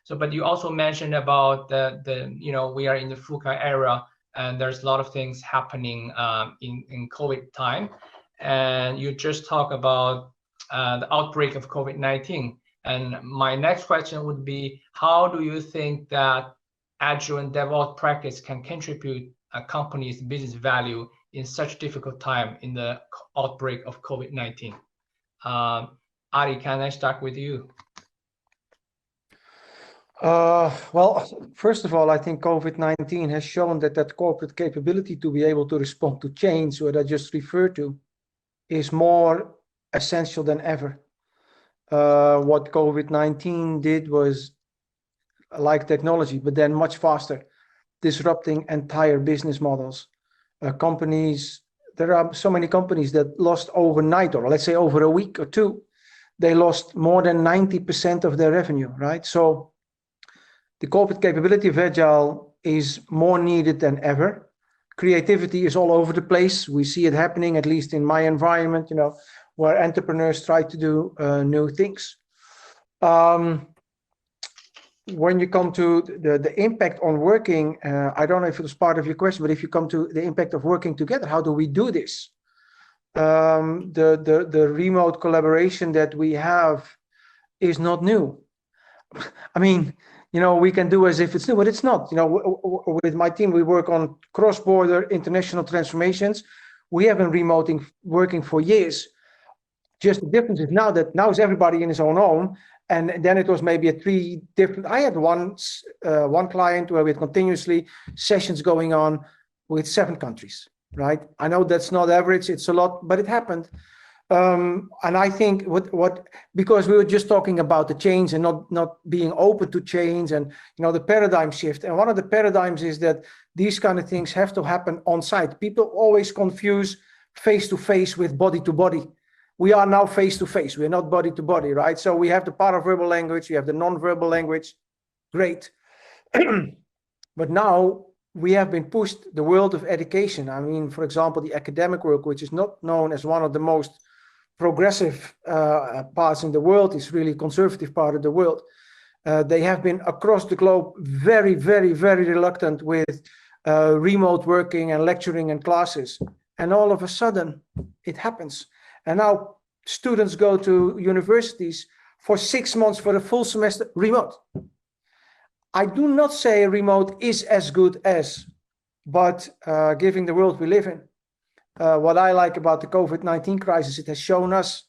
So, but you also mentioned about we are in the VUCA era, and there's a lot of things happening in COVID time. And you just talk about the outbreak of COVID-19. And my next question would be, how do you think that Agile and DevOps practice can contribute a company's business value in such difficult time in the outbreak of COVID-19? Ari, can I start with you? Well, first of all, I think COVID-19 has shown that corporate capability to be able to respond to change, what I just referred to, is more essential than ever. What COVID-19 did was like technology, but then much faster, disrupting entire business models. There are so many companies that lost overnight, or let's say over a week or two, they lost more than 90% of their revenue, right? So the corporate capability of Agile is more needed than ever. Creativity is all over the place. We see it happening, at least in my environment, where entrepreneurs try to do new things. When you come to the impact on working, I don't know if it was part of your question, but if you come to the impact of working together, how do we do this? The remote collaboration that we have is not new. I mean, we can do as if it's new, but it's not. With my team, we work on cross-border international transformations. We have been remote working for years. Just the difference is now is everybody in his own home. And then it was maybe I had one client where we had continuously sessions going on with 7 countries, right? I know that's not average, it's a lot, but it happened. And I think because we were just talking about the change and not being open to change and, the paradigm shift. And one of the paradigms is that these kind of things have to happen on site. People always confuse face-to-face with body-to-body. We are now face-to-face. We're not body-to-body, right? So we have the paraverbal language, we have the non-verbal language. Great. But now we have been pushed the world of education. I mean, for example, the academic world, which is not known as one of the most progressive parts in the world, is really conservative part of the world. They have been across the globe very, very, very reluctant with remote working and lecturing and classes. And all of a sudden, it happens. And now students go to universities for 6 months for a full semester remote. I do not say remote is as good as, but given the world we live in, what I like about the COVID-19 crisis, it has shown us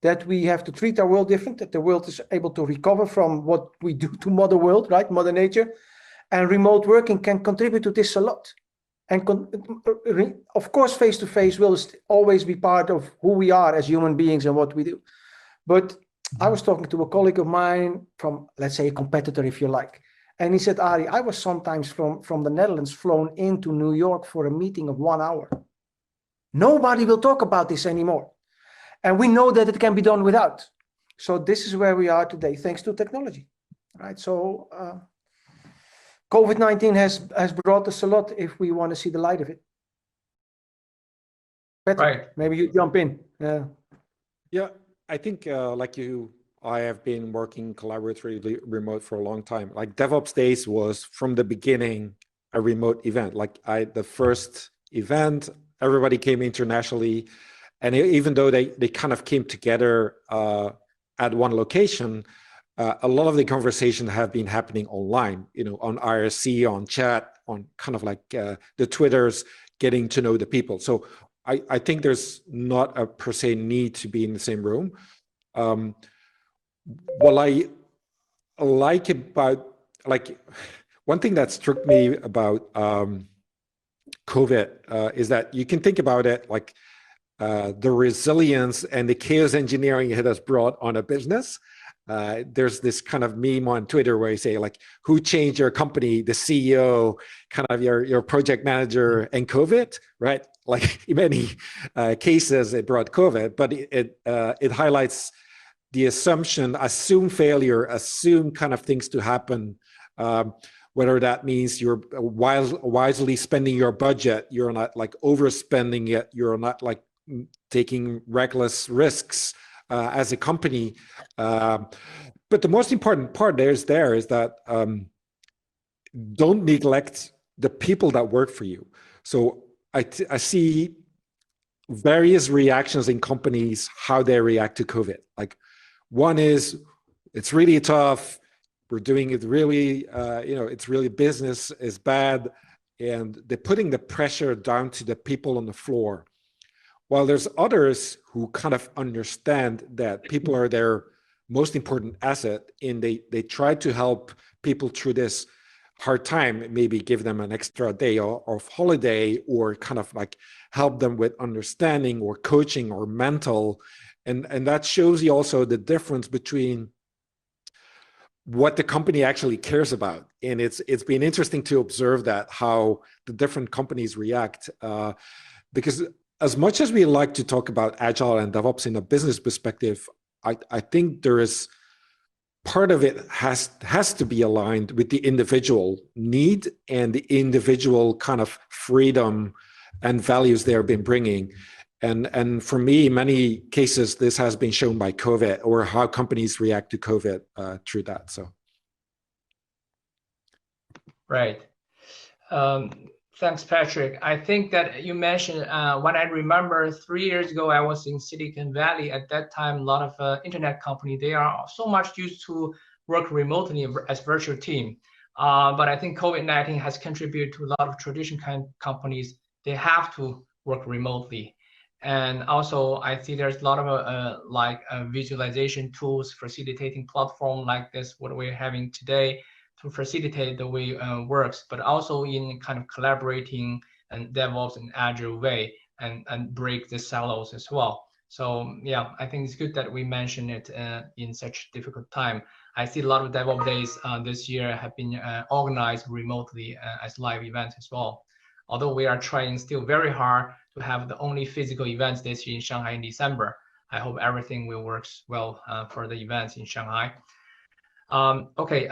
that we have to treat our world different, that the world is able to recover from what we do to Mother World, right? Mother Nature. And remote working can contribute to this a lot. And of course, face-to-face will always be part of who we are as human beings and what we do. But I was talking to a colleague of mine from, let's say, a competitor, if you like. And he said, Ari, I was sometimes from the Netherlands flown into New York for a meeting of 1 hour. Nobody will talk about this anymore. And we know that it can be done without. So this is where we are today, thanks to technology, right? So COVID-19 has brought us a lot if we want to see the light of it. Patrick, right. Maybe you jump in. Yeah, I think I have been working collaboratively remote for a long time. Like DevOps Days was from the beginning a remote event. The first event, everybody came internationally. And even though they kind of came together at one location, a lot of the conversation have been happening online, on IRC, on chat, on kind of like the Twitters, getting to know the people. So I think there's not a per se need to be in the same room. What I like about, one thing that struck me about COVID is that you can think about it like the resilience and the chaos engineering it has brought on a business. There's this kind of meme on Twitter where you say who changed your company, the CEO, kind of your project manager, and COVID, right? Like in many cases it brought COVID, but it highlights the assume failure, assume kind of things to happen, whether that means you're wisely spending your budget, you're not overspending it, you're not taking reckless risks, as a company. But the most important part is that don't neglect the people that work for you. So I see various reactions in companies, how they react to COVID. Like one is, it's really tough. We're doing it really, it's really business is bad. And they're putting the pressure down to the people on the floor. While there's others who kind of understand that people are their most important asset, and they try to help people through this hard time, maybe give them an extra day of holiday, or kind of like help them with understanding or coaching or mental. And that shows you also the difference between what the company actually cares about. And it's been interesting to observe that, how the different companies react. Because as much as we like to talk about Agile and DevOps in a business perspective, I think there is part of it has to be aligned with the individual need and the individual kind of freedom and values they have been bringing. And for me, in many cases, this has been shown by COVID, or how companies react to COVID through that. So, right. Thanks, Patrick. I think that you mentioned, when I remember 3 years ago, I was in Silicon Valley. At that time, a lot of internet companies, they are so much used to work remotely as virtual team. But I think COVID-19 has contributed to a lot of traditional companies. They have to work remotely. And also, I see there's a lot of visualization tools, facilitating platform like this, what we're having today, to facilitate the way it works, but also in kind of collaborating and DevOps and Agile way, and break the silos as well. So yeah, I think it's good that we mention it in such difficult time. I see a lot of DevOps days this year have been organized remotely as live events as well. Although we are trying still very hard to have the only physical events this year in Shanghai in December. I hope everything will work well for the events in Shanghai. Okay,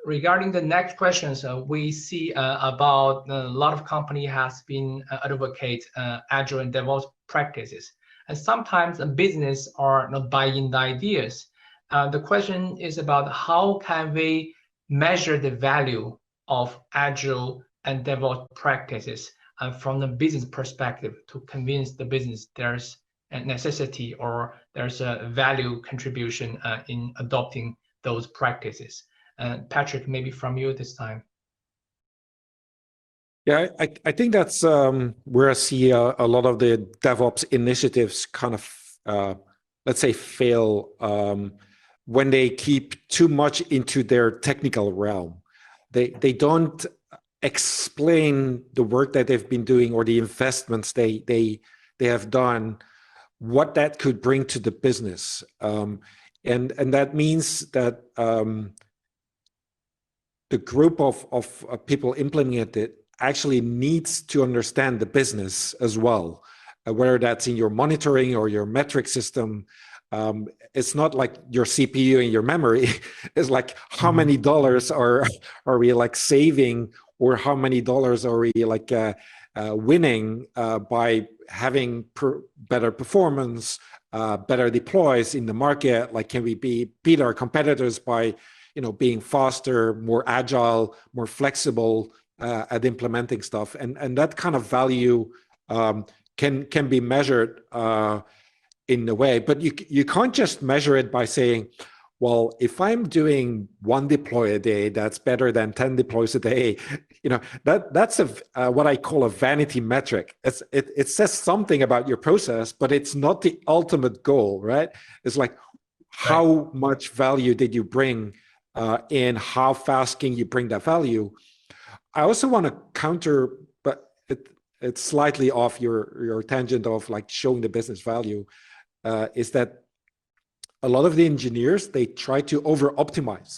regarding the next questions, we see about a lot of company has been advocate Agile and DevOps practices. And sometimes a business are not buying the ideas. The question is about how can we measure the value of Agile and DevOps practices from the business perspective to convince the business there's a necessity or there's a value contribution in adopting those practices. Patrick, maybe from you this time. Yeah, I think that's where I see a lot of the DevOps initiatives kind of, let's say, fail when they keep too much into their technical realm. They don't explain the work that they've been doing or the investments they have done, what that could bring to the business. And that means that the group of people implementing it actually needs to understand the business as well, whether that's in your monitoring or your metric system. It's not like your CPU and your memory. It's like how many dollars are we like saving, or how many dollars are we like winning by having better performance, better deploys in the market. Like, can we beat our competitors by being faster, more agile, more flexible at implementing stuff, and that kind of value can be measured in a way. But you can't just measure it by saying, well, if I'm doing 1 deploy a day, that's better than 10 deploys a day. That's what I call a vanity metric. It says something about your process, but it's not the ultimate goal, right? It's like, how much value did you bring, and how fast can you bring that value? I also want to counter, but it's slightly off your tangent of like showing the business value, is that a lot of the engineers, they try to over optimize.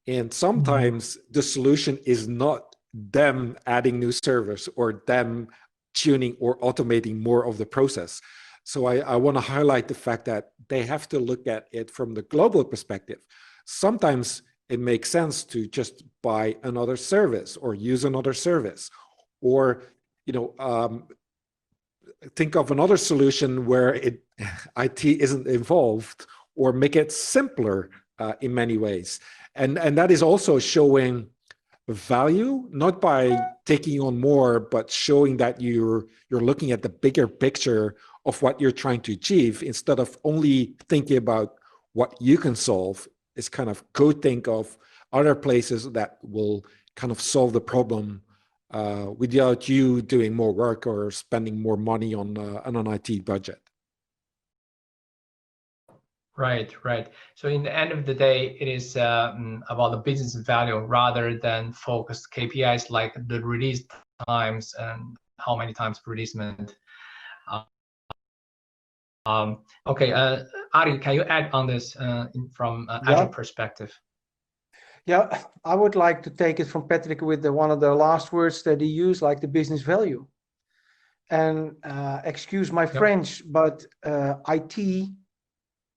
And sometimes the solution is not them adding new servers or them tuning or automating more of the process. So I want to highlight the fact that they have to look at it from the global perspective. Sometimes it makes sense to just buy another service or use another service, or think of another solution where IT isn't involved, or make it simpler in many ways. And that is also showing value, not by taking on more, but showing that you're looking at the bigger picture of what you're trying to achieve, instead of only thinking about what you can solve. Is kind of go think of other places that will kind of solve the problem without you doing more work or spending more money on an IT budget. Right, right. So in the end of the day, it is about the business value rather than focused KPIs like the release times and how many times releasement. Okay, Ari, can you add on this from Agile perspective? Yeah, I would like to take it from Patrick with one of the last words that he used, like the business value. And excuse my French, but IT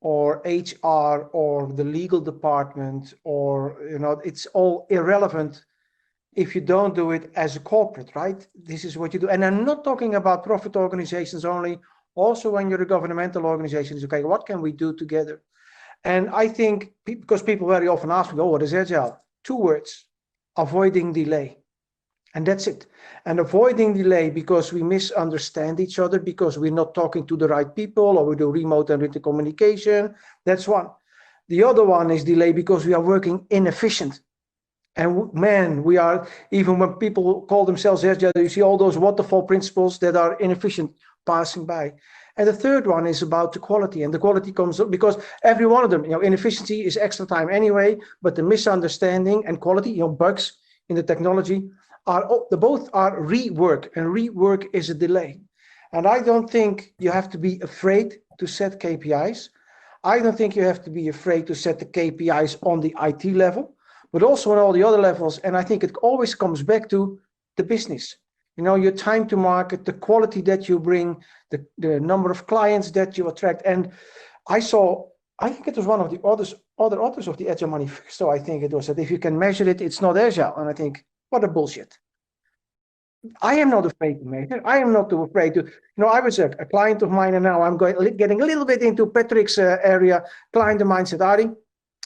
or HR or the legal department, or it's all irrelevant if you don't do it as a corporate, right? This is what you do. And I'm not talking about profit organizations only. Also, when you're a governmental organization, it's okay, what can we do together? And I think, because people very often ask me, oh, what is Agile? 2 words: avoiding delay. And that's it. And avoiding delay because we misunderstand each other, because we're not talking to the right people, or we do remote and written communication. That's one. The other one is delay because we are working inefficient. And man, we are, even when people call themselves Agile, you see all those waterfall principles that are inefficient passing by. And the third one is about the quality, and the quality comes up because every one of them, inefficiency is extra time anyway, but the misunderstanding and quality, bugs in the technology, both are rework, and rework is a delay. And I don't think you have to be afraid to set KPIs. I don't think you have to be afraid to set the KPIs on the IT level, but also on all the other levels. And I think it always comes back to the business. Your time to market, the quality that you bring, the number of clients that you attract. And I think it was one of the other authors of the Agile Manifesto, I think it was, that if you can measure it, it's not Agile. And I think, what a bullshit. I am not afraid to measure. I am not too afraid to, I was a client of mine, and now I'm getting a little bit into Patrick's area. Client of mine said, Ari,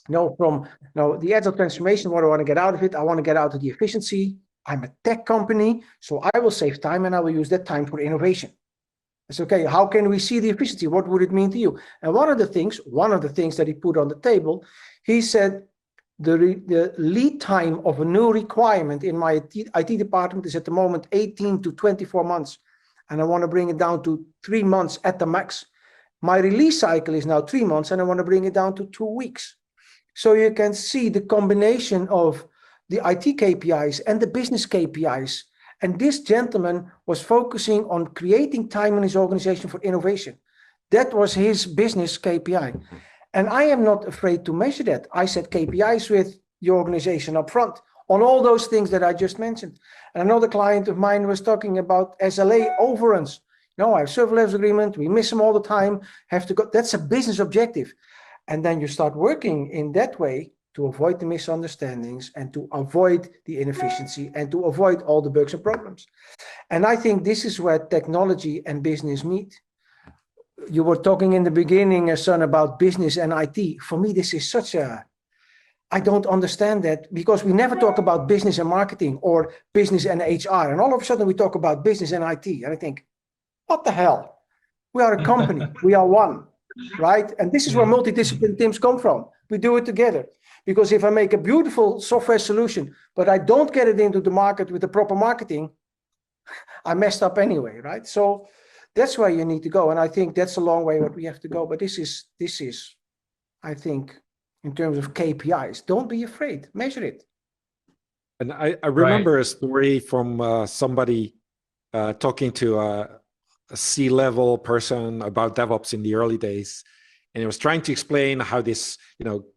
from the Agile transformation, what do I want to get out of it? I want to get out of the efficiency. I'm a tech company, so I will save time, and I will use that time for innovation. It's okay. How can we see the efficiency? What would it mean to you? And one of the things that he put on the table, he said, the lead time of a new requirement in my IT department is at the moment 18 to 24 months. And I want to bring it down to 3 months at the max. My release cycle is now 3 months, and I want to bring it down to 2 weeks. So you can see the combination of the IT KPIs and the business KPIs. And this gentleman was focusing on creating time in his organization for innovation. That was his business KPI. And I am not afraid to measure that. I set KPIs with the organization up front on all those things that I just mentioned. And another client of mine was talking about SLA overruns. I have service levels agreement. We miss them all the time. Have to go. That's a business objective. And then you start working in that way to avoid the misunderstandings and to avoid the inefficiency and to avoid all the bugs and problems. And I think this is where technology and business meet. You were talking in the beginning, son, about business and IT. For me, this is I don't understand that, because we never talk about business and marketing or business and HR. And all of a sudden we talk about business and IT. And I think, what the hell? We are a company. We are one, right? And this is where multidisciplinary teams come from. We do it together. Because if I make a beautiful software solution, but I don't get it into the market with the proper marketing, I messed up anyway, right? So that's where you need to go. And I think that's a long way what we have to go. But this is, I think, in terms of KPIs, don't be afraid, measure it. And I remember a story from somebody talking to a C-level person about DevOps in the early days. And he was trying to explain how this,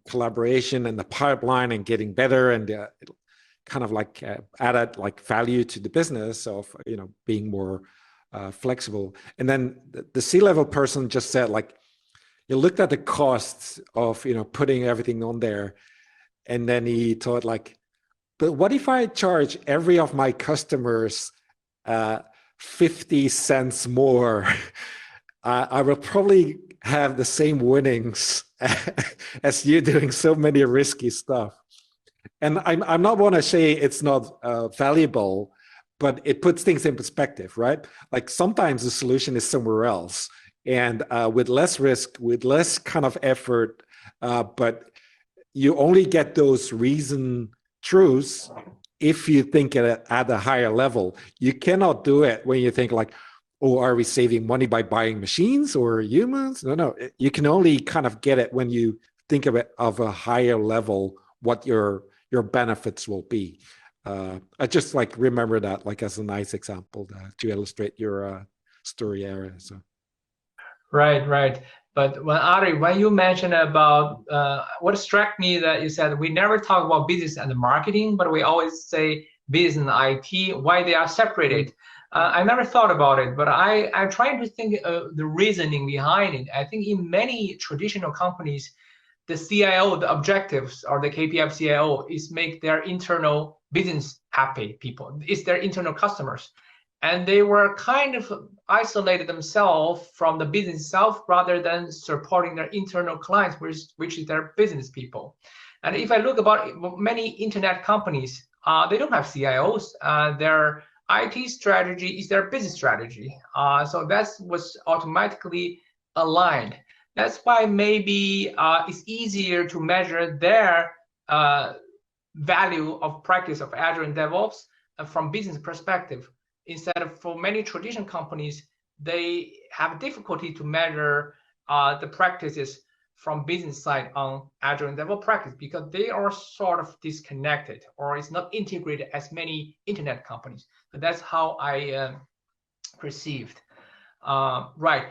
collaboration and the pipeline and getting better and kind of like added like value to the business of, being more flexible. And then the C-level person just said, like, you looked at the costs of, putting everything on there. And then he thought, like, but what if I charge every of my customers 50 cents more, I will probably have the same winnings as you doing so many risky stuff. And I'm not want to say it's not valuable, but it puts things in perspective, right? Like sometimes the solution is somewhere else, and with less risk, with less kind of effort, but you only get those reason truths if you think at a higher level. You cannot do it when you think like, oh, are we saving money by buying machines or humans? No. You can only kind of get it when you think of it of a higher level, what your benefits will be. I just like remember that like as a nice example to illustrate your story area. So. Right. But when you mentioned about what struck me that you said we never talk about business and marketing, but we always say business and IT, why they are separated. I never thought about it, but I'm trying to think of the reasoning behind it. I think in many traditional companies, the CIO, the objectives or the KPI of CIO is make their internal business happy people. It's their internal customers. And they were kind of isolated themselves from the business itself rather than supporting their internal clients, which is their business people. And if I look about many internet companies, they don't have CIOs. Their IT strategy is their business strategy. So that was automatically aligned. That's why maybe it's easier to measure their value of practice of Agile and DevOps from business perspective. Instead of for many traditional companies, they have difficulty to measure the practices from business side on Agile and DevOps practice because they are sort of disconnected or it's not integrated as many internet companies. So that's how I perceived. Right.